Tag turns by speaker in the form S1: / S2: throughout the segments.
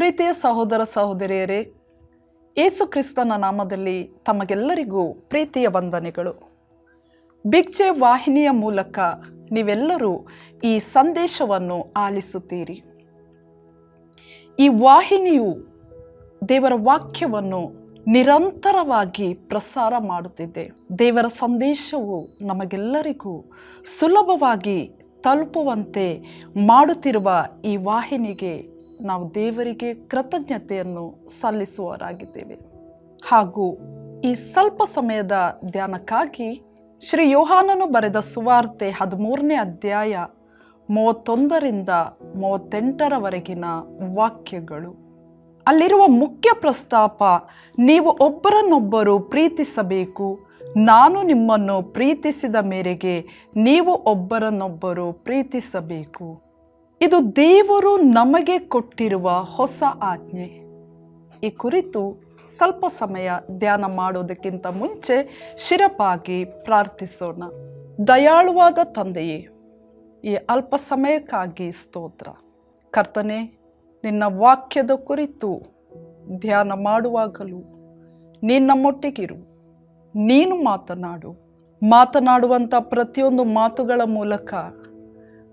S1: ಪ್ರೀತಿಯ ಸಹೋದರ ಸಹೋದರಿಯರೇ, ಯೇಸು ಕ್ರಿಸ್ತನ ನಾಮದಲ್ಲಿ ತಮಗೆಲ್ಲರಿಗೂ ಪ್ರೀತಿಯ ವಂದನೆಗಳು. ಬಿಗ್ ಜೆ ವಾಹಿನಿಯ ಮೂಲಕ ನೀವೆಲ್ಲರೂ ಈ ಸಂದೇಶವನ್ನು ಆಲಿಸುತ್ತೀರಿ. ಈ ವಾಹಿನಿಯು ದೇವರ ವಾಕ್ಯವನ್ನು ನಿರಂತರವಾಗಿ ಪ್ರಸಾರ ಮಾಡುತ್ತಿದೆ. ದೇವರ ಸಂದೇಶವು ನಮಗೆಲ್ಲರಿಗೂ ಸುಲಭವಾಗಿ ತಲುಪುವಂತೆ ಮಾಡುತ್ತಿರುವ ಈ ವಾಹಿನಿಗೆ ನಾವು ದೇವರಿಗೆ ಕೃತಜ್ಞತೆಯನ್ನು ಸಲ್ಲಿಸುವವರಾಗಿದ್ದೇವೆ. ಹಾಗೂ ಈ ಸ್ವಲ್ಪ ಸಮಯದ ಧ್ಯಾನಕ್ಕಾಗಿ ಶ್ರೀ ಯೋಹಾನನು ಬರೆದ ಸುವಾರ್ತೆ 13ನೇ ಅಧ್ಯಾಯ 31ರಿಂದ 38ರವರೆಗಿನ ವಾಕ್ಯಗಳು. ಅಲ್ಲಿರುವ ಮುಖ್ಯ ಪ್ರಸ್ತಾಪ, ನೀವು ಒಬ್ಬರನ್ನೊಬ್ಬರು ಪ್ರೀತಿಸಬೇಕು, ನಾನು ನಿಮ್ಮನ್ನು ಪ್ರೀತಿಸಿದ ಮೇರೆಗೆ ನೀವು ಒಬ್ಬರನ್ನೊಬ್ಬರು ಪ್ರೀತಿಸಬೇಕು. ಇದು ದೇವರು ನಮಗೆ ಕೊಟ್ಟಿರುವ ಹೊಸ ಆಜ್ಞೆ. ಈ ಕುರಿತು ಸ್ವಲ್ಪ ಸಮಯ ಧ್ಯಾನ ಮಾಡೋದಕ್ಕಿಂತ ಮುಂಚೆ ಶಿರಬಾಗಿ ಪ್ರಾರ್ಥಿಸೋಣ. ದಯಾಳುವಾದ ತಂದೆಯೇ, ಈ ಅಲ್ಪ ಸಮಯಕ್ಕಾಗಿ ಸ್ತೋತ್ರ. ಕರ್ತನೇ, ನಿನ್ನ ವಾಕ್ಯದ ಕುರಿತು ಧ್ಯಾನ ಮಾಡುವಾಗಲೂ ನೀನು ನಮ್ಮೊಟ್ಟಿಗಿರು. ನೀನು ಮಾತನಾಡುವಂಥ ಪ್ರತಿಯೊಂದು ಮಾತುಗಳ ಮೂಲಕ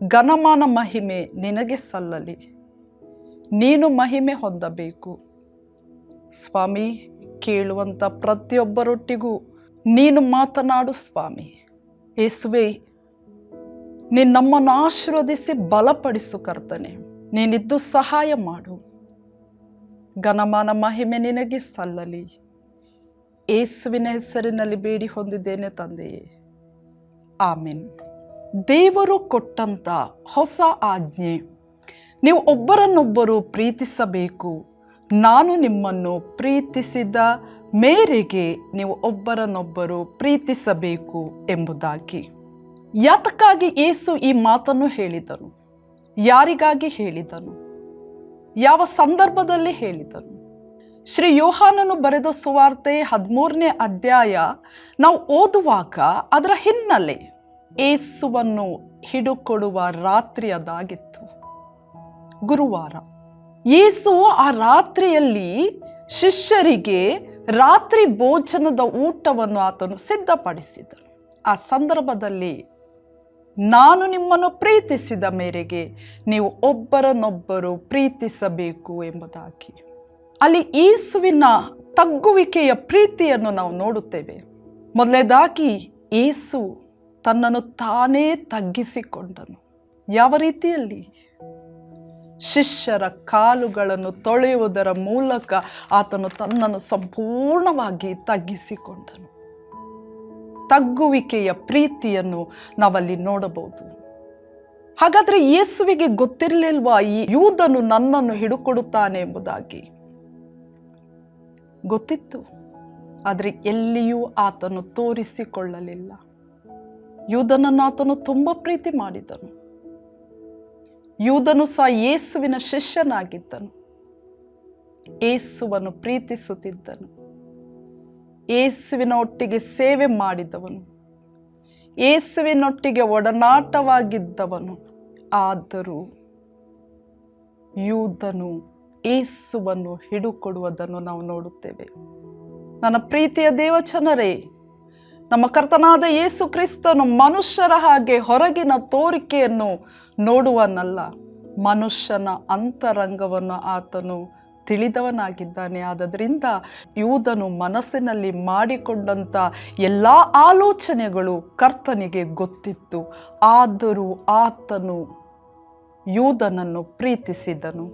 S1: ಘನಮಾನ ಮಹಿಮೆ ನಿನಗೆ ಸಲ್ಲಲಿ. ನೀನು ಮಹಿಮೆ ಹೊಂದಬೇಕು ಸ್ವಾಮಿ. ಕೇಳುವಂಥ ಪ್ರತಿಯೊಬ್ಬರೊಟ್ಟಿಗೂ ನೀನು ಮಾತನಾಡು ಸ್ವಾಮಿ. ಯೇಸುವೇ, ನೀನು ನಮ್ಮನ್ನು ಆಶೀರ್ವದಿಸಿ ಬಲಪಡಿಸು ಕರ್ತನೆ. ನೀನಿದ್ದು ಸಹಾಯ ಮಾಡು. ಘನಮಾನ ಮಹಿಮೆ ನಿನಗೆ ಸಲ್ಲಲಿ. ಯೇಸುವಿನ ಹೆಸರಿನಲ್ಲಿ ಬೇಡಿ ಹೊಂದಿದ್ದೇನೆ ತಂದೆಯೇ, ಆಮೆನ್. ದೇವರು ಕೊಟ್ಟಂಥ ಹೊಸ ಆಜ್ಞೆ, ನೀವು ಒಬ್ಬರನ್ನೊಬ್ಬರು ಪ್ರೀತಿಸಬೇಕು, ನಾನು ನಿಮ್ಮನ್ನು ಪ್ರೀತಿಸಿದ ಮೇರೆಗೆ ನೀವು ಒಬ್ಬರನ್ನೊಬ್ಬರು ಪ್ರೀತಿಸಬೇಕು ಎಂಬುದಾಗಿ. ಯಾತಕ್ಕಾಗಿ ಯೇಸು ಈ ಮಾತನ್ನು ಹೇಳಿದನು? ಯಾರಿಗಾಗಿ ಹೇಳಿದನು? ಯಾವ ಸಂದರ್ಭದಲ್ಲಿ ಹೇಳಿದನು? ಶ್ರೀ ಯೋಹಾನನು ಬರೆದ ಸುವಾರ್ತೆ 13ನೇ ಅಧ್ಯಾಯ ನಾವು ಓದುವಾಗ ಅದರ ಹಿನ್ನೆಲೆ ಯೇಸುವನ್ನು ಹಿಡುಕೊಡುವ ರಾತ್ರಿ ಅದಾಗಿತ್ತು, ಗುರುವಾರ. ಯೇಸು ಆ ರಾತ್ರಿಯಲ್ಲಿ ಶಿಷ್ಯರಿಗೆ ರಾತ್ರಿ ಭೋಜನದ ಊಟವನ್ನು ಆತನು ಸಿದ್ಧಪಡಿಸಿದನು. ಆ ಸಂದರ್ಭದಲ್ಲಿ ನಾನು ನಿಮ್ಮನ್ನು ಪ್ರೀತಿಸಿದ ಮೇರೆಗೆ ನೀವು ಒಬ್ಬರನ್ನೊಬ್ಬರು ಪ್ರೀತಿಸಬೇಕು ಎಂಬುದಾಗಿ. ಅಲ್ಲಿ ಯೇಸುವಿನ ತಗ್ಗುವಿಕೆಯ ಪ್ರೀತಿಯನ್ನು ನಾವು ನೋಡುತ್ತೇವೆ. ಮೊದಲನೇದಾಗಿ ಯೇಸು ತನ್ನನ್ನು ತಾನೇ ತಗ್ಗಿಸಿಕೊಂಡನು. ಯಾವ ರೀತಿಯಲ್ಲಿ? ಶಿಷ್ಯರ ಕಾಲುಗಳನ್ನು ತೊಳೆಯುವುದರ ಮೂಲಕ ಆತನು ತನ್ನನ್ನು ಸಂಪೂರ್ಣವಾಗಿ ತಗ್ಗಿಸಿಕೊಂಡನು. ತಗ್ಗುವಿಕೆಯ ಪ್ರೀತಿಯನ್ನು ನಾವಲ್ಲಿ ನೋಡಬಹುದು. ಹಾಗಾದರೆ ಯೇಸುವಿಗೆ ಗೊತ್ತಿರಲಿಲ್ವಾ ಈ ಯೂದನು ನನ್ನನ್ನು ಹಿಡುಕೊಡುತ್ತಾನೆ ಎಂಬುದಾಗಿ? ಗೊತ್ತಿತ್ತು, ಆದರೆ ಎಲ್ಲಿಯೂ ಆತನು ತೋರಿಸಿಕೊಳ್ಳಲಿಲ್ಲ. ಯೂದನನ್ನು ಆತನು ತುಂಬ ಪ್ರೀತಿ ಮಾಡಿದನು. ಯೂದನು ಸಹ ಯೇಸುವಿನ ಶಿಷ್ಯನಾಗಿದ್ದನು. ಯೇಸುವನ್ನು ಪ್ರೀತಿಸುತ್ತಿದ್ದನು. ಯೇಸುವಿನ ಒಟ್ಟಿಗೆ ಸೇವೆ ಮಾಡಿದವನು, ಯೇಸುವಿನೊಟ್ಟಿಗೆ ಒಡನಾಟವಾಗಿದ್ದವನು. ಆದರೂ ಯೂದನು ಯೇಸುವನ್ನು ಹಿಡುಕೊಡುವುದನ್ನು ನಾವು ನೋಡುತ್ತೇವೆ. ನನ್ನ ಪ್ರೀತಿಯ ದೇವಜನರೇ, ನಮ್ಮ ಕರ್ತನಾದ ಯೇಸು ಕ್ರಿಸ್ತನು ಮನುಷ್ಯರ ಹಾಗೆ ಹೊರಗಿನ ತೋರಿಕೆಯನ್ನು ನೋಡುವನಲ್ಲ, ಮನುಷ್ಯನ ಅಂತರಂಗವನ್ನು ಆತನು ತಿಳಿದವನಾಗಿದ್ದಾನೆ. ಆದದರಿಂದ ಯೂದನು ಮನಸ್ಸಿನಲ್ಲಿ ಮಾಡಿಕೊಂಡಂಥ ಎಲ್ಲ ಆಲೋಚನೆಗಳು ಕರ್ತನಿಗೆ ಗೊತ್ತಿತ್ತು. ಆದರೂ ಆತನು ಯೂದನನ್ನು ಪ್ರೀತಿಸಿದನು.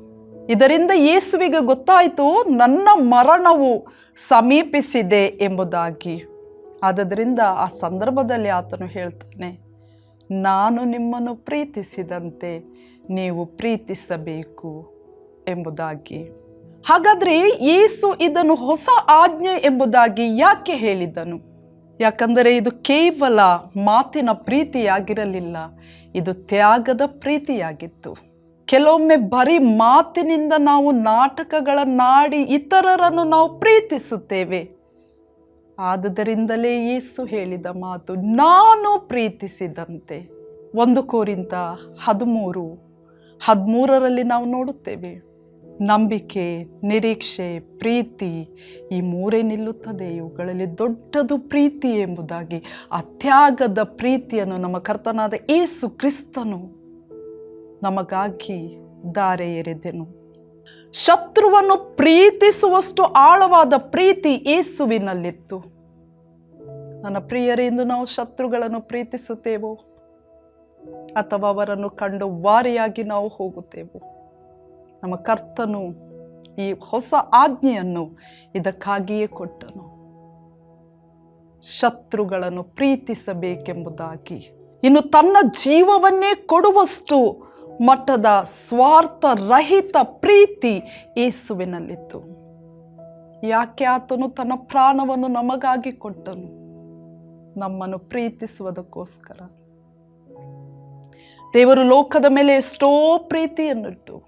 S1: ಇದರಿಂದ ಯೇಸುವಿಗೆ ಗೊತ್ತಾಯಿತು, ನನ್ನ ಮರಣವು ಸಮೀಪಿಸಿದೆ ಎಂಬುದಾಗಿ. ಆದದರಿಂದ ಆ ಸಂದರ್ಭದಲ್ಲಿ ಆತನು ಹೇಳ್ತಾನೆ, ನಾನು ನಿಮ್ಮನ್ನು ಪ್ರೀತಿಸಿದಂತೆ ನೀವು ಪ್ರೀತಿಸಬೇಕು ಎಂಬುದಾಗಿ. ಹಾಗಾದರೆ ಯೇಸು ಇದನ್ನು ಹೊಸ ಆಜ್ಞೆ ಎಂಬುದಾಗಿ ಯಾಕೆ ಹೇಳಿದನು? ಯಾಕಂದರೆ ಇದು ಕೇವಲ ಮಾತಿನ ಪ್ರೀತಿಯಾಗಿರಲಿಲ್ಲ, ಇದು ತ್ಯಾಗದ ಪ್ರೀತಿಯಾಗಿತ್ತು. ಕೆಲವೊಮ್ಮೆ ಬರೀ ಮಾತಿನಿಂದ ನಾವು ನಾಟಕಗಳನ್ನಾಡಿ ಇತರರನ್ನು ನಾವು ಪ್ರೀತಿಸುತ್ತೇವೆ. ಆದುದರಿಂದಲೇ ಯೇಸು ಹೇಳಿದ ಮಾತು, ನಾನು ಪ್ರೀತಿಸಿದಂತೆ. 1 ಕೊರಿಂಥ 13:13 ನಾವು ನೋಡುತ್ತೇವೆ. ನಂಬಿಕೆ, ನಿರೀಕ್ಷೆ, ಪ್ರೀತಿ ಈ ಮೂರೇ ನಿಲ್ಲುತ್ತದೆ. ಇವುಗಳಲ್ಲಿ ದೊಡ್ಡದು ಪ್ರೀತಿ ಎಂಬುದಾಗಿ ಆ ತ್ಯಾಗದ ಪ್ರೀತಿಯನ್ನು ನಮ್ಮ ಕರ್ತನಾದ ಯೇಸು ಕ್ರಿಸ್ತನು ನಮಗಾಗಿ ಧಾರೆ ಎರೆದೆನು. ಶತ್ರುವನ್ನು ಪ್ರೀತಿಸುವಷ್ಟು ಆಳವಾದ ಪ್ರೀತಿ ಯೇಸುವಿನಲ್ಲಿತ್ತು. ನನ್ನ ಪ್ರಿಯರೇ, ಇಂದು ನಾವು ಶತ್ರುಗಳನ್ನು ಪ್ರೀತಿಸುತ್ತೇವೋ ಅಥವಾ ಅವರನ್ನು ಕಂಡು ವಾರಿಯಾಗಿ ನಾವು ಹೋಗುತ್ತೇವೋ? ನಮ್ಮ ಕರ್ತನು ಈ ಹೊಸ ಆಜ್ಞೆಯನ್ನು ಇದಕ್ಕಾಗಿಯೇ ಕೊಟ್ಟನು, ಶತ್ರುಗಳನ್ನು ಪ್ರೀತಿಸಬೇಕೆಂಬುದಾಗಿ. ಇನ್ನು ತನ್ನ ಜೀವವನ್ನೇ ಕೊಡುವಷ್ಟು ಮಟ್ಟದ ಸ್ವಾರ್ಥರಹಿತ ಪ್ರೀತಿ ಯೇಸುವಿನಲ್ಲಿತ್ತು. ಯಾಕೆ ಆತನು ತನ್ನ ಪ್ರಾಣವನ್ನು ನಮಗಾಗಿ ಕೊಟ್ಟನು? ನಮ್ಮನ್ನು ಪ್ರೀತಿಸುವುದಕ್ಕೋಸ್ಕರ. ದೇವರು ಲೋಕದ ಮೇಲೆ ಎಷ್ಟೋ ಪ್ರೀತಿಯನ್ನಿಟ್ಟು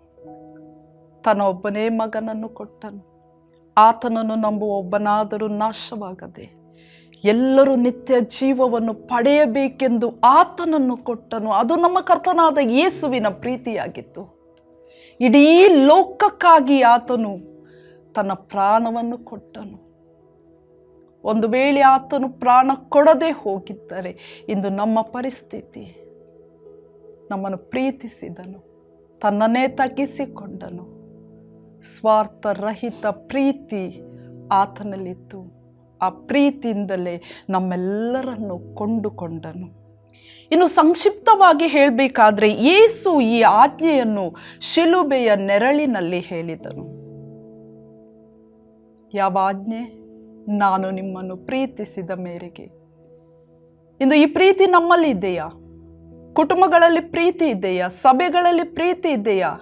S1: ತನ್ನ ಒಬ್ಬನೇ ಮಗನನ್ನು ಕೊಟ್ಟನು. ಆತನನ್ನು ನಂಬುವ ಒಬ್ಬನಾದರೂ ನಾಶವಾಗದೆ ಎಲ್ಲರೂ ನಿತ್ಯ ಜೀವವನ್ನು ಪಡೆಯಬೇಕೆಂದು ಆತನನ್ನು ಕೊಟ್ಟನು. ಅದು ನಮ್ಮ ಕರ್ತನಾದ ಯೇಸುವಿನ ಪ್ರೀತಿಯಾಗಿತ್ತು. ಇಡೀ ಲೋಕಕ್ಕಾಗಿ ಆತನು ತನ್ನ ಪ್ರಾಣವನ್ನು ಕೊಟ್ಟನು. ಒಂದು ವೇಳೆ ಆತನು ಪ್ರಾಣ ಕೊಡದೆ ಹೋಗಿದ್ದರೆ ಇಂದು ನಮ್ಮ ಪರಿಸ್ಥಿತಿ. ನಮ್ಮನ್ನು ಪ್ರೀತಿಸಿದನು, ತನ್ನನ್ನೇ ತಗ್ಗಿಸಿಕೊಂಡನು. ಸ್ವಾರ್ಥರಹಿತ ಪ್ರೀತಿ ಆತನಲ್ಲಿತ್ತು. ಆ ಪ್ರೀತಿಯಿಂದಲೇ ನಮ್ಮೆಲ್ಲರನ್ನು ಕೊಂಡುಕೊಂಡನು. ಇನ್ನು ಸಂಕ್ಷಿಪ್ತವಾಗಿ ಹೇಳಬೇಕಾದ್ರೆ, ಯೇಸು ಈ ಆಜ್ಞೆಯನ್ನು ಶಿಲುಬೆಯ ನೆರಳಿನಲ್ಲಿ ಹೇಳಿದನು. ಯಾವ ಆಜ್ಞೆ? ನಾನು ನಿಮ್ಮನ್ನು ಪ್ರೀತಿಸಿದ ಮೇರೆಗೆ. ಇಂದು ಈ ಪ್ರೀತಿ ನಮ್ಮಲ್ಲಿ ಇದೆಯಾ? ಕುಟುಂಬಗಳಲ್ಲಿ ಪ್ರೀತಿ ಇದೆಯಾ? ಸಭೆಗಳಲ್ಲಿ ಪ್ರೀತಿ ಇದೆಯಾ?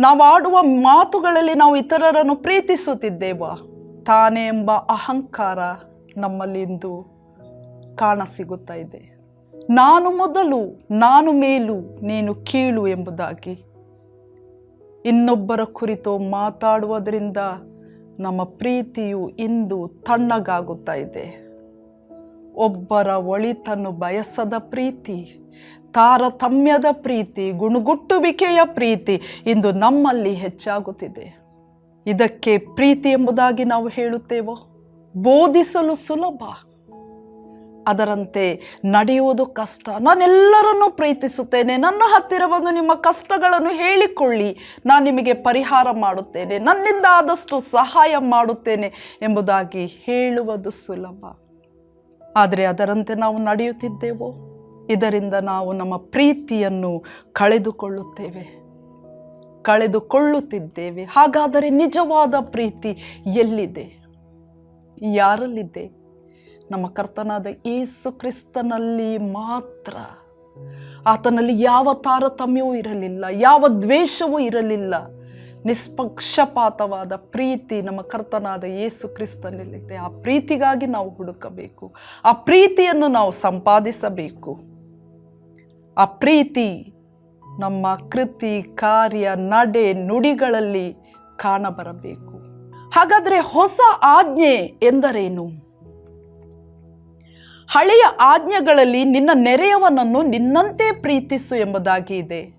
S1: ನಾವು ಆಡುವ ಮಾತುಗಳಲ್ಲಿ ನಾವು ಇತರರನ್ನು ಪ್ರೀತಿಸುತ್ತಿದ್ದೇವಾ? ತಾನೇ ಎಂಬ ಅಹಂಕಾರ ನಮ್ಮಲ್ಲಿ ಇಂದು ಕಾಣಸಿಗುತ್ತಾ ಇದೆ. ನಾನು ಮೊದಲು, ನಾನು ಮೇಲು, ನೀನು ಕೀಳು ಎಂಬುದಾಗಿ ಇನ್ನೊಬ್ಬರ ಕುರಿತು ಮಾತಾಡುವುದರಿಂದ ನಮ್ಮ ಪ್ರೀತಿಯು ಇಂದು ತಣ್ಣಗಾಗುತ್ತಾ ಇದೆ. ಒಬ್ಬರ ಒಳಿತನ್ನು ಬಯಸದ ಪ್ರೀತಿ, ತಾರತಮ್ಯದ ಪ್ರೀತಿ, ಗುಣುಗುಟ್ಟುವಿಕೆಯ ಪ್ರೀತಿ ಇಂದು ನಮ್ಮಲ್ಲಿ ಹೆಚ್ಚಾಗುತ್ತಿದೆ. ಇದಕ್ಕೆ ಪ್ರೀತಿ ಎಂಬುದಾಗಿ ನಾವು ಹೇಳುತ್ತೇವೋ? ಬೋಧಿಸಲು ಸುಲಭ, ಅದರಂತೆ ನಡೆಯುವುದು ಕಷ್ಟ. ನಾನೆಲ್ಲರನ್ನೂ ಪ್ರೀತಿಸುತ್ತೇನೆ, ನನ್ನ ಹತ್ತಿರ ಬಂದು ನಿಮ್ಮ ಕಷ್ಟಗಳನ್ನು ಹೇಳಿಕೊಳ್ಳಿ, ನಾನು ನಿಮಗೆ ಪರಿಹಾರ ಮಾಡುತ್ತೇನೆ, ನನ್ನಿಂದ ಆದಷ್ಟು ಸಹಾಯ ಮಾಡುತ್ತೇನೆ ಎಂಬುದಾಗಿ ಹೇಳುವುದು ಸುಲಭ. ಆದರೆ ಅದರಂತೆ ನಾವು ನಡೆಯುತ್ತಿದ್ದೇವೋ? ಇದರಿಂದ ನಾವು ನಮ್ಮ ಪ್ರೀತಿಯನ್ನು ಕಳೆದುಕೊಳ್ಳುತ್ತಿದ್ದೇವೆ. ಹಾಗಾದರೆ ನಿಜವಾದ ಪ್ರೀತಿ ಎಲ್ಲಿದೆ? ಯಾರಲ್ಲಿದೆ? ನಮ್ಮ ಕರ್ತನಾದ ಯೇಸು ಕ್ರಿಸ್ತನಲ್ಲಿ ಮಾತ್ರ. ಆತನಲ್ಲಿ ಯಾವ ತಾರತಮ್ಯವೂ ಇರಲಿಲ್ಲ, ಯಾವ ದ್ವೇಷವೂ ಇರಲಿಲ್ಲ. ನಿಷ್ಪಕ್ಷಪಾತವಾದ ಪ್ರೀತಿ ನಮ್ಮ ಕರ್ತನಾದ ಯೇಸು ಕ್ರಿಸ್ತನಲ್ಲಿದೆ. ಆ ಪ್ರೀತಿಗಾಗಿ ನಾವು ಹುಡುಕಬೇಕು, ಆ ಪ್ರೀತಿಯನ್ನು ನಾವು ಸಂಪಾದಿಸಬೇಕು. ಆ ಪ್ರೀತಿ ನಮ್ಮ ಕೃತಿ, ಕಾರ್ಯ, ನಡೆ, ನುಡಿಗಳಲ್ಲಿ ಕಾಣಬರಬೇಕು. ಹಾಗಾದರೆ ಹೊಸ ಆಜ್ಞೆ ಎಂದರೇನು? ಹಳೆಯ ಆಜ್ಞೆಗಳಲ್ಲಿ ನಿನ್ನ ನೆರೆಯವನನ್ನು ನಿನ್ನಂತೆ ಪ್ರೀತಿಸು ಎಂಬುದಾಗಿ ಇದೆ.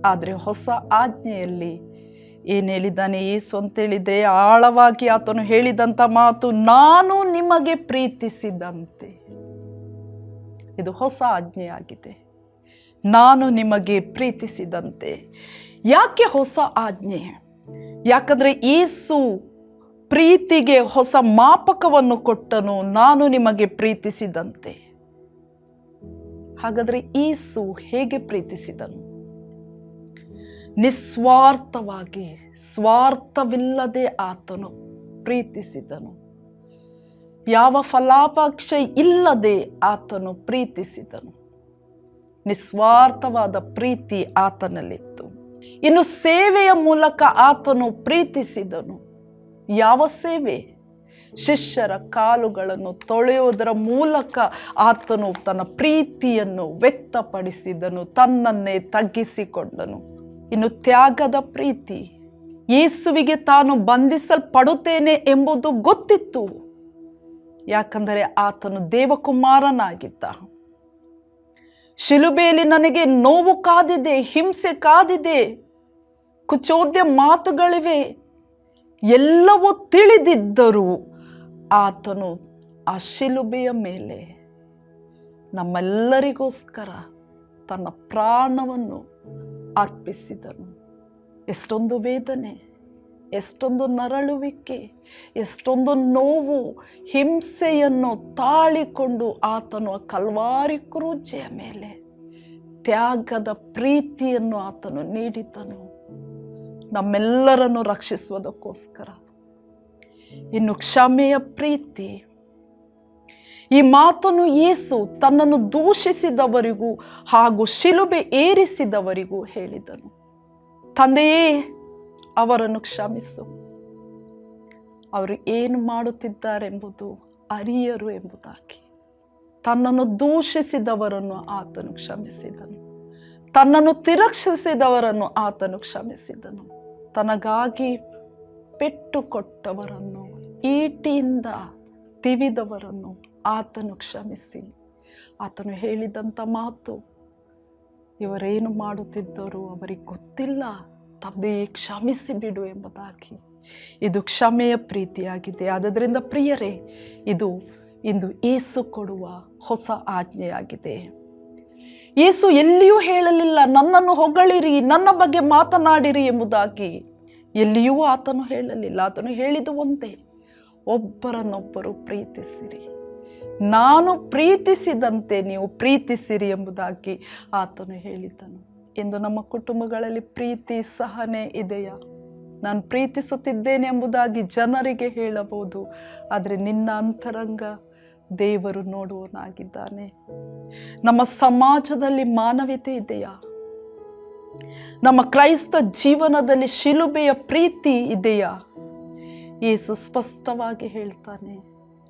S1: ಆದರೆ ಹೊಸ ಆಜ್ಞೆಯಲ್ಲಿ ಏನು ಹೇಳಿದ್ದಾನೆ ಯೇಸು ಅಂತೇಳಿದರೆ, ಆಳವಾಗಿ ಆತನು ಹೇಳಿದಂಥ ಮಾತು, ನಾನು ನಿಮಗೆ ಪ್ರೀತಿಸಿದಂತೆ. ಇದು ಹೊಸ ಆಜ್ಞೆಯಾಗಿದೆ. ನಾನು ನಿಮಗೆ ಪ್ರೀತಿಸಿದಂತೆ. ಯಾಕೆ ಹೊಸ ಆಜ್ಞೆ? ಯಾಕಂದರೆ ಯೇಸು ಪ್ರೀತಿಗೆ ಹೊಸ ಮಾಪಕವನ್ನು ಕೊಟ್ಟನು, ನಾನು ನಿಮಗೆ ಪ್ರೀತಿಸಿದಂತೆ. ಹಾಗಾದರೆ ಯೇಸು ಹೇಗೆ ಪ್ರೀತಿಸಿದನು? ನಿಸ್ವಾರ್ಥವಾಗಿ, ಸ್ವಾರ್ಥವಿಲ್ಲದೆ ಆತನು ಪ್ರೀತಿಸಿದನು. ಯಾವ ಫಲಾಪೇಕ್ಷೆ ಇಲ್ಲದೆ ಆತನು ಪ್ರೀತಿಸಿದನು. ನಿಸ್ವಾರ್ಥವಾದ ಪ್ರೀತಿ ಆತನಲ್ಲಿತ್ತು. ಇನ್ನು ಸೇವೆಯ ಮೂಲಕ ಆತನು ಪ್ರೀತಿಸಿದನು. ಯಾವ ಸೇವೆ? ಶಿಷ್ಯರ ಕಾಲುಗಳನ್ನು ತೊಳೆಯುವುದರ ಮೂಲಕ ಆತನು ತನ್ನ ಪ್ರೀತಿಯನ್ನು ವ್ಯಕ್ತಪಡಿಸಿದನು, ತನ್ನನ್ನೇ ತಗ್ಗಿಸಿಕೊಂಡನು. ಇನ್ನು ತ್ಯಾಗದ ಪ್ರೀತಿ, ಯೇಸುವಿಗೆ ತಾನು ಬಂಧಿಸಲ್ಪಡುತ್ತೇನೆ ಎಂಬುದು ಗೊತ್ತಿತ್ತು. ಯಾಕಂದರೆ ಆತನು ದೇವಕುಮಾರನಾಗಿದ್ದ. ಶಿಲುಬೆಯಲ್ಲಿ ನನಗೆ ನೋವು ಕಾದಿದೆ, ಹಿಂಸೆ ಕಾದಿದೆ, ಕುಚೋದ್ಯ ಮಾತುಗಳಿವೆ. ಎಲ್ಲವೂ ತಿಳಿದಿದ್ದರೂ ಆತನು ಆ ಶಿಲುಬೆಯ ಮೇಲೆ ನಮ್ಮೆಲ್ಲರಿಗೋಸ್ಕರ ತನ್ನ ಪ್ರಾಣವನ್ನು ಅರ್ಪಿಸಿದನು. ಎಷ್ಟೊಂದು ವೇದನೆ, ಎಷ್ಟೊಂದು ನರಳುವಿಕೆ, ಎಷ್ಟೊಂದು ನೋವು, ಹಿಂಸೆಯನ್ನು ತಾಳಿಕೊಂಡು ಆತನು ಕಲ್ವಾರಿ ಕ್ರೂಜೆಯ ಮೇಲೆ ತ್ಯಾಗದ ಪ್ರೀತಿಯನ್ನು ಆತನು ನೀಡಿದನು, ನಮ್ಮೆಲ್ಲರನ್ನು ರಕ್ಷಿಸುವುದಕ್ಕೋಸ್ಕರ. ಇನ್ನು ಕ್ಷಮೆಯ ಪ್ರೀತಿ, ಈ ಮಾತನ್ನು ಯೇಸು ತನ್ನನ್ನು ದೂಷಿಸಿದವರಿಗೂ ಹಾಗೂ ಶಿಲುಬೆ ಏರಿಸಿದವರಿಗೂ ಹೇಳಿದನು. ತಂದೆಯೇ, ಅವರನ್ನು ಕ್ಷಮಿಸು, ಅವರು ಏನು ಮಾಡುತ್ತಿದ್ದಾರೆಂಬುದು ಅರಿಯರು ಎಂಬುದಾಗಿ. ತನ್ನನ್ನು ದೂಷಿಸಿದವರನ್ನು ಆತನು ಕ್ಷಮಿಸಿದನು, ತನ್ನನ್ನು ತಿರಸ್ಕರಿಸಿದವರನ್ನು ಆತನು ಕ್ಷಮಿಸಿದನು, ತನಗಾಗಿ ಪೆಟ್ಟು ಕೊಟ್ಟವರನ್ನು, ಈಟಿಯಿಂದ ತಿವಿದವರನ್ನು ಆತನು ಕ್ಷಮಿಸಿ ಆತನು ಹೇಳಿದಂಥ ಮಾತು, ಇವರೇನು ಮಾಡುತ್ತಿದ್ದರು ಅವರಿಗೆ ಗೊತ್ತಿಲ್ಲ, ತಂದೆಯೇ ಕ್ಷಮಿಸಿ ಬಿಡು ಎಂಬುದಾಗಿ. ಇದು ಕ್ಷಮೆಯ ಪ್ರೀತಿಯಾಗಿದೆ. ಆದ್ದರಿಂದ ಪ್ರಿಯರೇ, ಇದು ಇಂದು ಯೇಸು ಕೊಡುವ ಹೊಸ ಆಜ್ಞೆಯಾಗಿದೆ. ಯೇಸು ಎಲ್ಲಿಯೂ ಹೇಳಲಿಲ್ಲ ನನ್ನನ್ನು ಹೊಗಳಿರಿ, ನನ್ನ ಬಗ್ಗೆ ಮಾತನಾಡಿರಿ ಎಂಬುದಾಗಿ. ಎಲ್ಲಿಯೂ ಆತನು ಹೇಳಲಿಲ್ಲ. ಆತನು ಹೇಳಿದು ಒಂದೇ, ಒಬ್ಬರನ್ನೊಬ್ಬರು ಪ್ರೀತಿಸಿರಿ, ನಾನು ಪ್ರೀತಿಸಿದಂತೆ ನೀವು ಪ್ರೀತಿಸಿರಿ ಎಂಬುದಾಗಿ ಆತನು ಹೇಳಿದ್ದನು. ಇಂದು ನಮ್ಮ ಕುಟುಂಬಗಳಲ್ಲಿ ಪ್ರೀತಿ ಸಹನೆ ಇದೆಯಾ? ನಾನು ಪ್ರೀತಿಸುತ್ತಿದ್ದೇನೆ ಎಂಬುದಾಗಿ ಜನರಿಗೆ ಹೇಳಬಹುದು, ಆದರೆ ನಿನ್ನ ಅಂತರಂಗ ದೇವರು ನೋಡುವನಾಗಿದ್ದಾನೆ. ನಮ್ಮ ಸಮಾಜದಲ್ಲಿ ಮಾನವೀಯತೆ ಇದೆಯಾ? ನಮ್ಮ ಕ್ರೈಸ್ತ ಜೀವನದಲ್ಲಿ ಶಿಲುಬೆಯ ಪ್ರೀತಿ ಇದೆಯಾ? ಯೇಸು ಸ್ಪಷ್ಟವಾಗಿ ಹೇಳ್ತಾನೆ,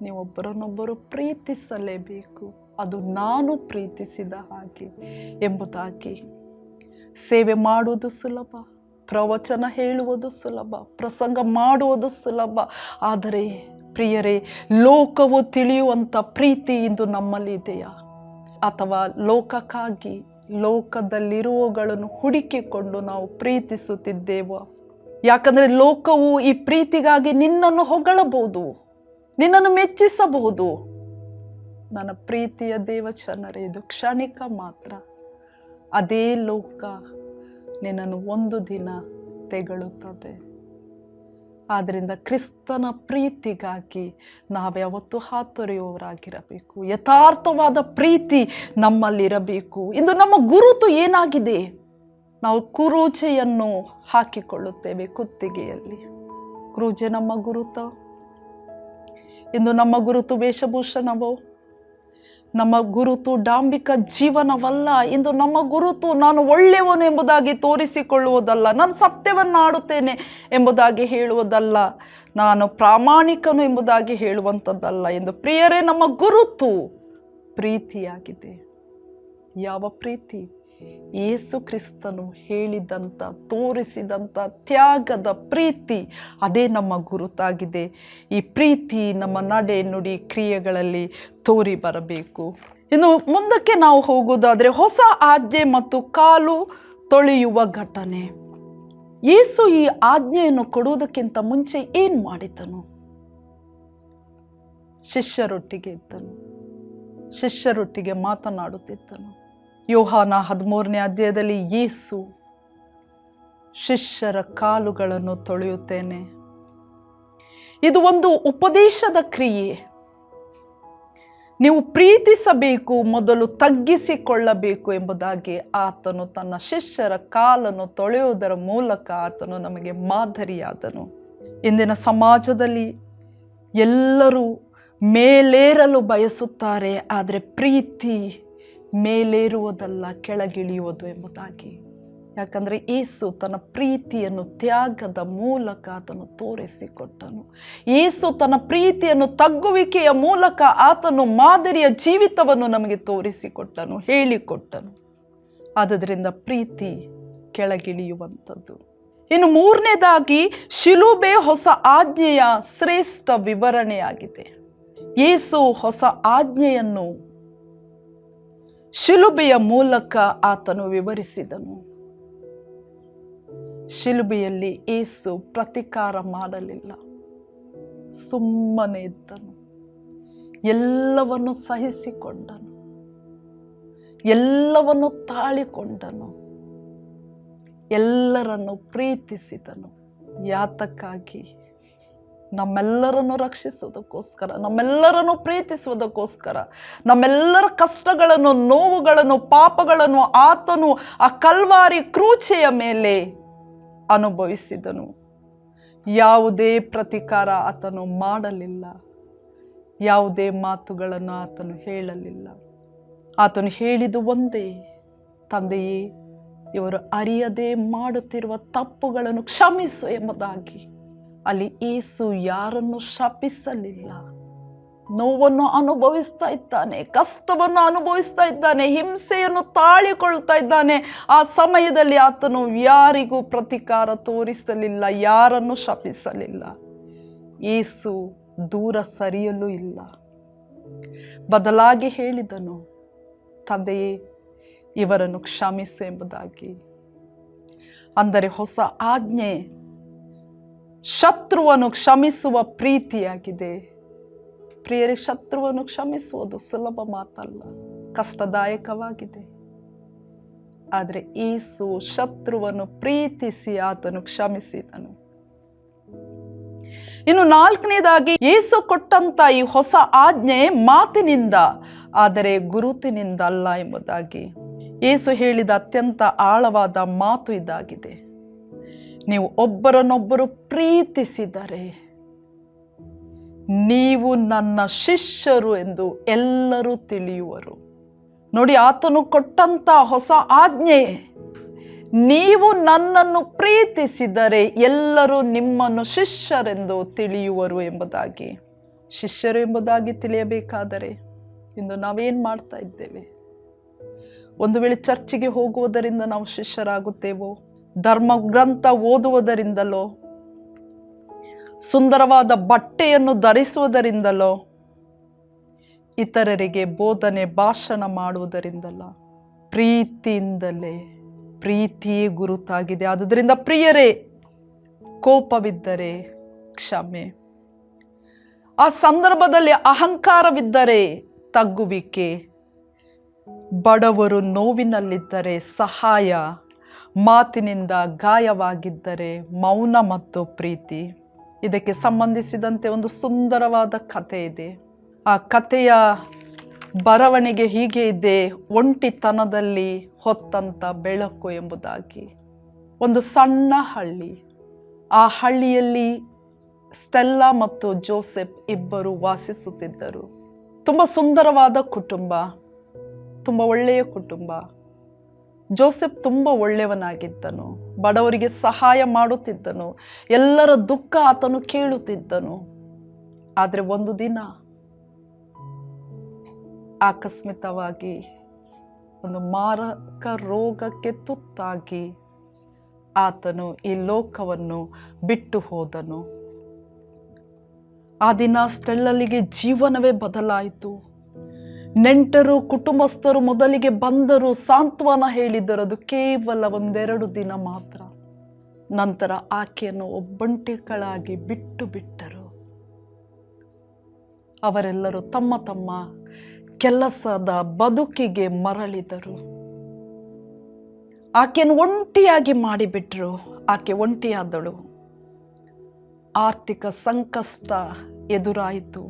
S1: ನೀವೊಬ್ಬರನ್ನೊಬ್ಬರು ಪ್ರೀತಿಸಲೇಬೇಕು, ಅದು ನಾನು ಪ್ರೀತಿಸಿದ ಹಾಗೆ ಎಂಬುದಾಗಿ. ಸೇವೆ ಮಾಡುವುದು ಸುಲಭ, ಪ್ರವಚನ ಹೇಳುವುದು ಸುಲಭ, ಪ್ರಸಂಗ ಮಾಡುವುದು ಸುಲಭ, ಆದರೆ ಪ್ರಿಯರೇ, ಲೋಕವು ತಿಳಿಯುವಂಥ ಪ್ರೀತಿ ಇಂದು ನಮ್ಮಲ್ಲಿ ಇದೆಯಾ? ಅಥವಾ ಲೋಕಕ್ಕಾಗಿ ಲೋಕದಲ್ಲಿರುವವುಗಳನ್ನು ಹುಡುಕಿಕೊಂಡು ನಾವು ಪ್ರೀತಿಸುತ್ತಿದ್ದೇವೋ? ಯಾಕಂದರೆ ಲೋಕವು ಈ ಪ್ರೀತಿಗಾಗಿ ನಿನ್ನನ್ನು ಹೊಗಳಬಹುದು, ನಿನ್ನನ್ನು ಮೆಚ್ಚಿಸಬಹುದು. ನನ್ನ ಪ್ರೀತಿಯ ದೇವಚನರೇ, ಇದು ಕ್ಷಣಿಕ ಮಾತ್ರ. ಅದೇ ಲೋಕ ನಿನ್ನನ್ನು ಒಂದು ದಿನ ತೆಗಳುತ್ತದೆ. ಆದ್ದರಿಂದ ಕ್ರಿಸ್ತನ ಪ್ರೀತಿಗಾಗಿ ನಾವ್ಯಾವತ್ತೂ ಹಾತೊರೆಯುವವರಾಗಿರಬೇಕು. ಯಥಾರ್ಥವಾದ ಪ್ರೀತಿ ನಮ್ಮಲ್ಲಿರಬೇಕು. ಇಂದು ನಮ್ಮ ಗುರುತು ಏನಾಗಿದೆ? ನಾವು ಕ್ರೂಜೆಯನ್ನು ಹಾಕಿಕೊಳ್ಳುತ್ತೇವೆ ಕುತ್ತಿಗೆಯಲ್ಲಿ. ಕ್ರೂಜೆ ನಮ್ಮ ಗುರುತ. ಇಂದು ನಮ್ಮ ಗುರುತು ವೇಷಭೂಷಣವೋ? ನಮ್ಮ ಗುರುತು ಡಾಂಬಿಕ ಜೀವನವಲ್ಲ. ಇಂದು ನಮ್ಮ ಗುರುತು ನಾನು ಒಳ್ಳೆಯವನು ಎಂಬುದಾಗಿ ತೋರಿಸಿಕೊಳ್ಳುವುದಲ್ಲ, ನಾನು ಸತ್ಯವನ್ನು ಆಡುತ್ತೇನೆ ಎಂಬುದಾಗಿ ಹೇಳುವುದಲ್ಲ, ನಾನು ಪ್ರಾಮಾಣಿಕನು ಎಂಬುದಾಗಿ ಹೇಳುವಂಥದ್ದಲ್ಲ. ಎಂದು ಪ್ರಿಯರೇ, ನಮ್ಮ ಗುರುತು ಪ್ರೀತಿಯಾಗಿದೆ. ಯಾವ ಪ್ರೀತಿ? ಯೇಸು ಕ್ರಿಸ್ತನು ಹೇಳಿದಂಥ, ತೋರಿಸಿದಂಥ ತ್ಯಾಗದ ಪ್ರೀತಿ, ಅದೇ ನಮ್ಮ ಗುರುತಾಗಿದೆ. ಈ ಪ್ರೀತಿ ನಮ್ಮ ನಡೆ, ನುಡಿ, ಕ್ರಿಯೆಗಳಲ್ಲಿ ತೋರಿ ಬರಬೇಕು. ಇನ್ನು ಮುಂದಕ್ಕೆ ನಾವು ಹೋಗುವುದಾದರೆ, ಹೊಸ ಆಜ್ಞೆ ಮತ್ತು ಕಾಲು ತೊಳೆಯುವ ಘಟನೆ. ಯೇಸು ಈ ಆಜ್ಞೆಯನ್ನು ಕೊಡುವುದಕ್ಕಿಂತ ಮುಂಚೆ ಏನು ಮಾಡಿದನು? ಶಿಷ್ಯರೊಟ್ಟಿಗೆ ಇದ್ದನು, ಶಿಷ್ಯರೊಟ್ಟಿಗೆ ಮಾತನಾಡುತ್ತಿದ್ದನು. ಯೋಹಾನ 13ನೇ ಅಧ್ಯಾಯದಲ್ಲಿ ಯೇಸು ಶಿಷ್ಯರ ಕಾಲುಗಳನ್ನು ತೊಳೆಯುತ್ತೇನೆ. ಇದು ಒಂದು ಉಪದೇಶದ ಕ್ರಿಯೆ. ನೀವು ಪ್ರೀತಿಸಬೇಕು, ಮೊದಲು ತಗ್ಗಿಸಿಕೊಳ್ಳಬೇಕು ಎಂಬುದಾಗಿ ಆತನು ತನ್ನ ಶಿಷ್ಯರ ಕಾಲನ್ನು ತೊಳೆಯುವುದರ ಮೂಲಕ ಆತನು ನಮಗೆ ಮಾದರಿಯಾದನು. ಇಂದಿನ ಸಮಾಜದಲ್ಲಿ ಎಲ್ಲರೂ ಮೇಲೇರಲು ಬಯಸುತ್ತಾರೆ, ಆದರೆ ಪ್ರೀತಿ ಮೇಲೇರುವುದಲ್ಲ, ಕೆಳಗಿಳಿಯುವುದು ಎಂಬುದಾಗಿ. ಯಾಕಂದರೆ ಯೇಸು ತನ್ನ ಪ್ರೀತಿಯನ್ನು ತ್ಯಾಗದ ಮೂಲಕ ಆತನು ತೋರಿಸಿಕೊಟ್ಟನು. ಯೇಸು ತನ್ನ ಪ್ರೀತಿಯನ್ನು ತಗ್ಗುವಿಕೆಯ ಮೂಲಕ ಆತನು ಮಾದರಿಯ ಜೀವಿತವನ್ನು ನಮಗೆ ತೋರಿಸಿಕೊಟ್ಟನು, ಹೇಳಿಕೊಟ್ಟನು. ಆದ್ದರಿಂದ ಪ್ರೀತಿ ಕೆಳಗಿಳಿಯುವಂಥದ್ದು. ಇನ್ನು ಮೂರನೇದಾಗಿ, ಶಿಲುಬೆ ಹೊಸ ಆಜ್ಞೆಯ ಶ್ರೇಷ್ಠ ವಿವರಣೆಯಾಗಿದೆ. ಯೇಸು ಹೊಸ ಆಜ್ಞೆಯನ್ನು ಶಿಲುಬೆಯ ಮೂಲಕ ಆತನು ವಿವರಿಸಿದನು. ಶಿಲುಬೆಯಲ್ಲಿ ಯೇಸು ಪ್ರತಿಕಾರ ಮಾಡಲಿಲ್ಲ, ಸುಮ್ಮನೆ ಇದ್ದನು, ಎಲ್ಲವನ್ನು ಸಹಿಸಿಕೊಂಡನು, ಎಲ್ಲವನ್ನು ತಾಳಿಕೊಂಡನು, ಎಲ್ಲರನ್ನು ಪ್ರೀತಿಸಿದನು. ಯಾತಕ್ಕಾಗಿ? ನಮ್ಮೆಲ್ಲರನ್ನು ರಕ್ಷಿಸುವುದಕ್ಕೋಸ್ಕರ, ನಮ್ಮೆಲ್ಲರನ್ನು ಪ್ರೀತಿಸುವುದಕ್ಕೋಸ್ಕರ. ನಮ್ಮೆಲ್ಲರ ಕಷ್ಟಗಳನ್ನು, ನೋವುಗಳನ್ನು, ಪಾಪಗಳನ್ನು ಆತನು ಆ ಕಲ್ವಾರಿ ಕ್ರೂಚೆಯ ಮೇಲೆ ಅನುಭವಿಸಿದನು. ಯಾವುದೇ ಪ್ರತಿಕಾರ ಆತನು ಮಾಡಲಿಲ್ಲ, ಯಾವುದೇ ಮಾತುಗಳನ್ನು ಆತನು ಹೇಳಲಿಲ್ಲ. ಆತನು ಹೇಳಿದು ಒಂದೇ, ತಂದೆಯೇ, ಇವರು ಅರಿಯದೆ ಮಾಡುತ್ತಿರುವ ತಪ್ಪುಗಳನ್ನು ಕ್ಷಮಿಸು ಎಂಬುದಾಗಿ. ಅಲ್ಲಿ ಯೇಸು ಯಾರನ್ನು ಶಪಿಸಲಿಲ್ಲ. ನೋವನ್ನು ಅನುಭವಿಸ್ತಾ ಇದ್ದಾನೆ, ಕಷ್ಟವನ್ನು ಅನುಭವಿಸ್ತಾ ಇದ್ದಾನೆ, ಹಿಂಸೆಯನ್ನು ತಾಳಿಕೊಳ್ತಾ ಇದ್ದಾನೆ. ಆ ಸಮಯದಲ್ಲಿ ಆತನು ಯಾರಿಗೂ ಪ್ರತಿಕಾರ ತೋರಿಸಲಿಲ್ಲ, ಯಾರನ್ನು ಶಪಿಸಲಿಲ್ಲ. ಯೇಸು ದೂರ ಸರಿಯಲು ಇಲ್ಲ, ಬದಲಾಗಿ ಹೇಳಿದನು, ತಂದೆಯೇ, ಇವರನ್ನು ಕ್ಷಮಿಸು ಎಂಬುದಾಗಿ. ಅಂದರೆ ಹೊಸ ಆಜ್ಞೆ ಶತ್ರುವನ್ನು ಕ್ಷಮಿಸುವ ಪ್ರೀತಿಯಾಗಿದೆ. ಪ್ರಿಯರೇ, ಶತ್ರುವನ್ನು ಕ್ಷಮಿಸುವುದು ಸುಲಭ ಮಾತಲ್ಲ, ಕಷ್ಟದಾಯಕವಾಗಿದೆ. ಆದರೆ ಯೇಸು ಶತ್ರುವನ್ನು ಪ್ರೀತಿಸಿ ಆತನು ಕ್ಷಮಿಸಿದನು. ಇನ್ನು ನಾಲ್ಕನೇದಾಗಿ, ಯೇಸು ಕೊಟ್ಟಂತ ಈ ಹೊಸ ಆಜ್ಞೆ ಮಾತಿನಿಂದ ಆದರೆ ಗುರುತಿನಿಂದ ಅಲ್ಲ ಎಂಬುದಾಗಿ. ಯೇಸು ಹೇಳಿದ ಅತ್ಯಂತ ಆಳವಾದ ಮಾತು ಇದಾಗಿದೆ: ನೀವು ಒಬ್ಬರನ್ನೊಬ್ಬರು ಪ್ರೀತಿಸಿದರೆ ನೀವು ನನ್ನ ಶಿಷ್ಯರು ಎಂದು ಎಲ್ಲರೂ ತಿಳಿಯುವರು. ನೋಡಿ, ಆತನು ಕೊಟ್ಟಂತ ಹೊಸ ಆಜ್ಞೆ, ನೀವು ನನ್ನನ್ನು ಪ್ರೀತಿಸಿದರೆ ಎಲ್ಲರೂ ನಿಮ್ಮನ್ನು ಶಿಷ್ಯರೆಂದು ತಿಳಿಯುವರು ಎಂಬುದಾಗಿ. ಶಿಷ್ಯರು ಎಂಬುದಾಗಿ ತಿಳಿಯಬೇಕಾದರೆ ಇಂದು ನಾವೇನು ಮಾಡ್ತಾ ಇದ್ದೇವೆ? ಒಂದು ವೇಳೆ ಚರ್ಚಿಗೆ ಹೋಗುವುದರಿಂದ ನಾವು ಶಿಷ್ಯರಾಗುತ್ತೇವೋ? ಧರ್ಮ ಗ್ರಂಥ ಓದುವುದರಿಂದಲೋ? ಸುಂದರವಾದ ಬಟ್ಟೆಯನ್ನು ಧರಿಸುವುದರಿಂದಲೋ? ಇತರರಿಗೆ ಬೋಧನೆ ಭಾಷಣ ಮಾಡುವುದರಿಂದಲ್ಲ, ಪ್ರೀತಿಯಿಂದಲೇ. ಪ್ರೀತಿಯೇ ಗುರುತಾಗಿದೆ. ಆದುದರಿಂದ ಪ್ರಿಯರೇ, ಕೋಪವಿದ್ದರೆ ಕ್ಷಮೆ, ಆ ಸಂದರ್ಭದಲ್ಲಿ ಅಹಂಕಾರವಿದ್ದರೆ ತಗ್ಗುವಿಕೆ, ಬಡವರು ನೋವಿನಲ್ಲಿದ್ದರೆ ಸಹಾಯ, ಮಾತಿನಿಂದ ಗಾಯವಾಗಿದ್ದರೆ ಮೌನ ಮತ್ತು ಪ್ರೀತಿ. ಇದಕ್ಕೆ ಸಂಬಂಧಿಸಿದಂತೆ ಒಂದು ಸುಂದರವಾದ ಕಥೆ ಇದೆ. ಆ ಕಥೆಯ ಬರವಣಿಗೆ ಹೀಗೆ ಇದೆ: ಒಂಟಿತನದಲ್ಲಿ ಹೊತ್ತಂತ ಬೆಳಕು ಎಂಬುದಾಗಿ. ಒಂದು ಸಣ್ಣ ಹಳ್ಳಿ. ಆ ಹಳ್ಳಿಯಲ್ಲಿ ಸ್ಟೆಲ್ಲಾ ಮತ್ತು ಜೋಸೆಫ್ ಇಬ್ಬರು ವಾಸಿಸುತ್ತಿದ್ದರು. ತುಂಬ ಸುಂದರವಾದ ಕುಟುಂಬ, ತುಂಬ ಒಳ್ಳೆಯ ಕುಟುಂಬ. ಜೋಸೆಫ್ ತುಂಬ ಒಳ್ಳೆಯವನಾಗಿದ್ದನು, ಬಡವರಿಗೆ ಸಹಾಯ ಮಾಡುತ್ತಿದ್ದನು, ಎಲ್ಲರ ದುಃಖ ಆತನು ಕೇಳುತ್ತಿದ್ದನು. ಆದರೆ ಒಂದು ದಿನ ಆಕಸ್ಮಿಕವಾಗಿ ಒಂದು ಮಾರಕ ರೋಗಕ್ಕೆ ತುತ್ತಾಗಿ ಆತನು ಈ ಲೋಕವನ್ನು ಬಿಟ್ಟು ಹೋದನು. ಆ ದಿನ ಸ್ಟೆಲ್ಲಳಿಗೆ ಜೀವನವೇ ಬದಲಾಯಿತು. ನೆಂಟರು, ಕುಟುಂಬಸ್ಥರು ಮೊದಲಿಗೆ ಬಂದರು, ಸಾಂತ್ವನ ಹೇಳಿದರು. ಅದು ಕೇವಲ 1-2 ದಿನ ಮಾತ್ರ. ನಂತರ ಆಕೆಯನ್ನು ಒಬ್ಬಂಟಿಗಳಾಗಿ ಬಿಟ್ಟು ಬಿಟ್ಟರು. ಅವರೆಲ್ಲರೂ ತಮ್ಮ ತಮ್ಮ ಕೆಲಸದ ಬದುಕಿಗೆ ಮರಳಿದರು. ಆಕೆಯನ್ನು ಒಂಟಿಯಾಗಿ ಮಾಡಿಬಿಟ್ರು. ಆಕೆ ಒಂಟಿಯಾದಳು. ಆರ್ಥಿಕ ಸಂಕಷ್ಟ ಎದುರಾಯಿತು.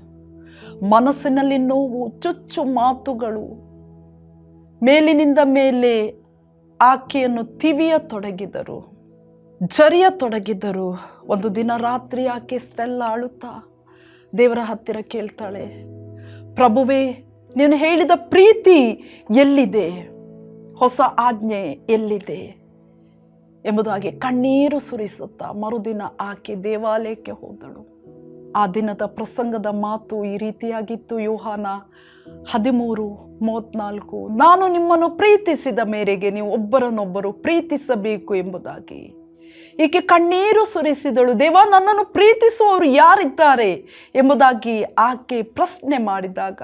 S1: ಮನಸ್ಸಿನಲ್ಲಿ ನೋವು, ಚುಚ್ಚು ಮಾತುಗಳು ಮೇಲಿನಿಂದ ಮೇಲೆ ಆಕೆಯನ್ನು ತಿವಿಯತೊಡಗಿದರು, ಜರಿಯತೊಡಗಿದರು. ಒಂದು ದಿನ ರಾತ್ರಿ ಆಕೆ ಸ್ಟೆಲ್ಲಾ ಅಳುತ್ತಾ ದೇವರ ಹತ್ತಿರ ಕೇಳ್ತಾಳೆ, ಪ್ರಭುವೇ, ನೀನು ಹೇಳಿದ ಪ್ರೀತಿ ಎಲ್ಲಿದೆ? ಹೊಸ ಆಜ್ಞೆ ಎಲ್ಲಿದೆ? ಎಂಬುದಾಗಿ ಕಣ್ಣೀರು ಸುರಿಸುತ್ತಾ ಮರುದಿನ ಆಕೆ ದೇವಾಲಯಕ್ಕೆ ಹೋದಳು. ಆ ದಿನದ ಪ್ರಸಂಗದ ಮಾತು ಈ ರೀತಿಯಾಗಿತ್ತು. ಯೋಹಾನ 13:34, ನಾನು ನಿಮ್ಮನ್ನು ಪ್ರೀತಿಸಿದ ಮೇರೆಗೆ ನೀವು ಒಬ್ಬರನ್ನೊಬ್ಬರು ಪ್ರೀತಿಸಬೇಕು ಎಂಬುದಾಗಿ. ಈಕೆ ಕಣ್ಣೀರು ಸುರಿಸಿದಳು. ದೇವ, ನನ್ನನ್ನು ಪ್ರೀತಿಸುವವರು ಯಾರಿದ್ದಾರೆ ಎಂಬುದಾಗಿ ಆಕೆ ಪ್ರಶ್ನೆ ಮಾಡಿದಾಗ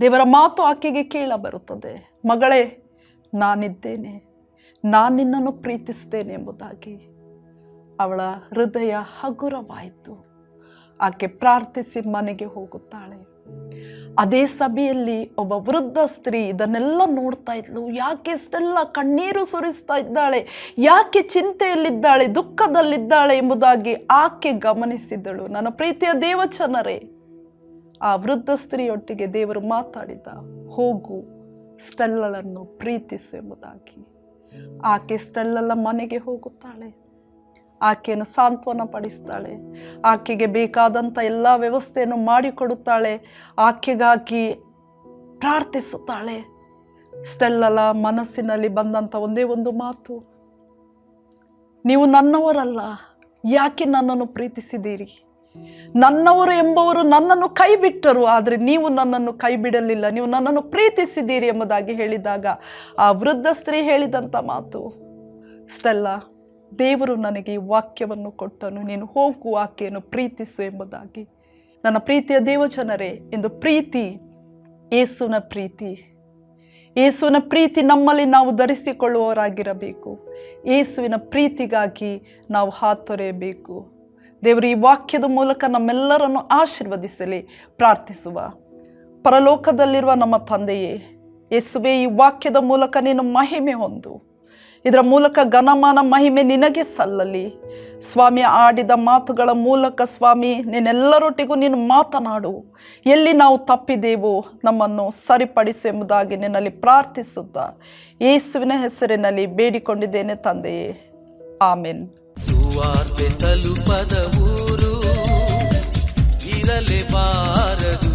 S1: ದೇವರ ಮಾತು ಆಕೆಗೆ ಕೇಳ ಬರುತ್ತದೆ. ಮಗಳೇ, ನಾನಿದ್ದೇನೆ, ನಾನು ನಿನ್ನನ್ನು ಪ್ರೀತಿಸ್ತೇನೆ ಎಂಬುದಾಗಿ. ಅವಳ ಹೃದಯ ಹಗುರವಾಯಿತು. ಆಕೆ ಪ್ರಾರ್ಥಿಸಿ ಮನೆಗೆ ಹೋಗುತ್ತಾಳೆ. ಅದೇ ಸಭೆಯಲ್ಲಿ ಒಬ್ಬ ವೃದ್ಧ ಸ್ತ್ರೀ ಇದನ್ನೆಲ್ಲ ನೋಡ್ತಾ ಇದ್ಲು. ಯಾಕೆ ಇಷ್ಟೆಲ್ಲ ಕಣ್ಣೀರು ಸುರಿಸ್ತಾ ಇದ್ದಾಳೆ, ಯಾಕೆ ಚಿಂತೆಯಲ್ಲಿದ್ದಾಳೆ, ದುಃಖದಲ್ಲಿದ್ದಾಳೆ ಎಂಬುದಾಗಿ ಆಕೆ ಗಮನಿಸಿದಳು. ನನ್ನ ಪ್ರೀತಿಯ ದೇವಚನರೇ, ಆ ವೃದ್ಧ ಸ್ತ್ರೀಯೊಟ್ಟಿಗೆ ದೇವರು ಮಾತಾಡಿದ, ಹೋಗು ಸ್ಟೆಲ್ಲಳನ್ನು ಪ್ರೀತಿಸು ಎಂಬುದಾಗಿ. ಆಕೆ ಸ್ಟೆಲ್ಲಳ ಮನೆಗೆ ಹೋಗುತ್ತಾಳೆ. ಆಕೆಯನ್ನು ಸಾಂತ್ವನ ಪಡಿಸ್ತಾಳೆ. ಆಕೆಗೆ ಬೇಕಾದಂಥ ಎಲ್ಲ ವ್ಯವಸ್ಥೆಯನ್ನು ಮಾಡಿಕೊಡುತ್ತಾಳೆ. ಆಕೆಗಾಗಿ ಪ್ರಾರ್ಥಿಸುತ್ತಾಳೆ. ಸ್ಟೆಲ್ಲಳ ಮನಸ್ಸಿನಲ್ಲಿ ಬಂದಂಥ ಒಂದೇ ಒಂದು ಮಾತು, ನೀವು ನನ್ನವರಲ್ಲ, ಯಾಕೆ ನನ್ನನ್ನು ಪ್ರೀತಿಸಿದ್ದೀರಿ? ನನ್ನವರು ಎಂಬವರು ನನ್ನನ್ನು ಕೈ ಬಿಟ್ಟರು, ಆದರೆ ನೀವು ನನ್ನನ್ನು ಕೈ ಬಿಡಲಿಲ್ಲ, ನೀವು ನನ್ನನ್ನು ಪ್ರೀತಿಸಿದ್ದೀರಿ ಎಂಬುದಾಗಿ ಹೇಳಿದಾಗ ಆ ವೃದ್ಧ ಸ್ತ್ರೀ ಹೇಳಿದಂಥ ಮಾತು, ಸ್ಟೆಲ್ಲ, ದೇವರು ನನಗೆ ಈ ವಾಕ್ಯವನ್ನು ಕೊಟ್ಟನು, ನೀನು ಹೋಗು ಆಕೆಯನ್ನು ಪ್ರೀತಿಸು ಎಂಬುದಾಗಿ. ನನ್ನ ಪ್ರೀತಿಯ ದೇವಜನರೇ, ಇಂದು ಪ್ರೀತಿ ಯೇಸುವಿನ ಪ್ರೀತಿ. ಯೇಸುವಿನ ಪ್ರೀತಿ ನಮ್ಮಲ್ಲಿ ನಾವು ಧರಿಸಿಕೊಳ್ಳುವವರಾಗಿರಬೇಕು. ಯೇಸುವಿನ ಪ್ರೀತಿಗಾಗಿ ನಾವು ಹಾತೊರೆಯಬೇಕು. ದೇವರು ಈ ವಾಕ್ಯದ ಮೂಲಕ ನಮ್ಮೆಲ್ಲರನ್ನು ಆಶೀರ್ವದಿಸಲಿ. ಪ್ರಾರ್ಥಿಸುವ. ಪರಲೋಕದಲ್ಲಿರುವ ನಮ್ಮ ತಂದೆಯೇ, ಯೇಸುವೇ, ಈ ವಾಕ್ಯದ ಮೂಲಕ ನೀನು ಮಹಿಮೆ ಹೊಂದು, ಇದರ ಮೂಲಕ ಘನಮಾನ ಮಹಿಮೆ ನಿನಗೆ ಸಲ್ಲಲಿ. ಸ್ವಾಮಿ, ಆಡಿದ ಮಾತುಗಳ ಮೂಲಕ ಸ್ವಾಮಿ ನಿನ್ನೆಲ್ಲರೊಟ್ಟಿಗೂ ನೀನು ಮಾತನಾಡು. ಎಲ್ಲಿ ನಾವು ತಪ್ಪಿದೇವೋ ನಮ್ಮನ್ನು ಸರಿಪಡಿಸು ಎಂಬುದಾಗಿ ನಿನ್ನಲ್ಲಿ ಪ್ರಾರ್ಥಿಸುತ್ತಾ ಯೇಸುವಿನ ಹೆಸರಿನಲ್ಲಿ ಬೇಡಿಕೊಂಡಿದ್ದೇನೆ ತಂದೆಯೇ, ಆಮೆನ್.
S2: ಸುವಾರ್ತೆ ತಲುಪದ ಊರು ಇರಲೇಬಾರದು.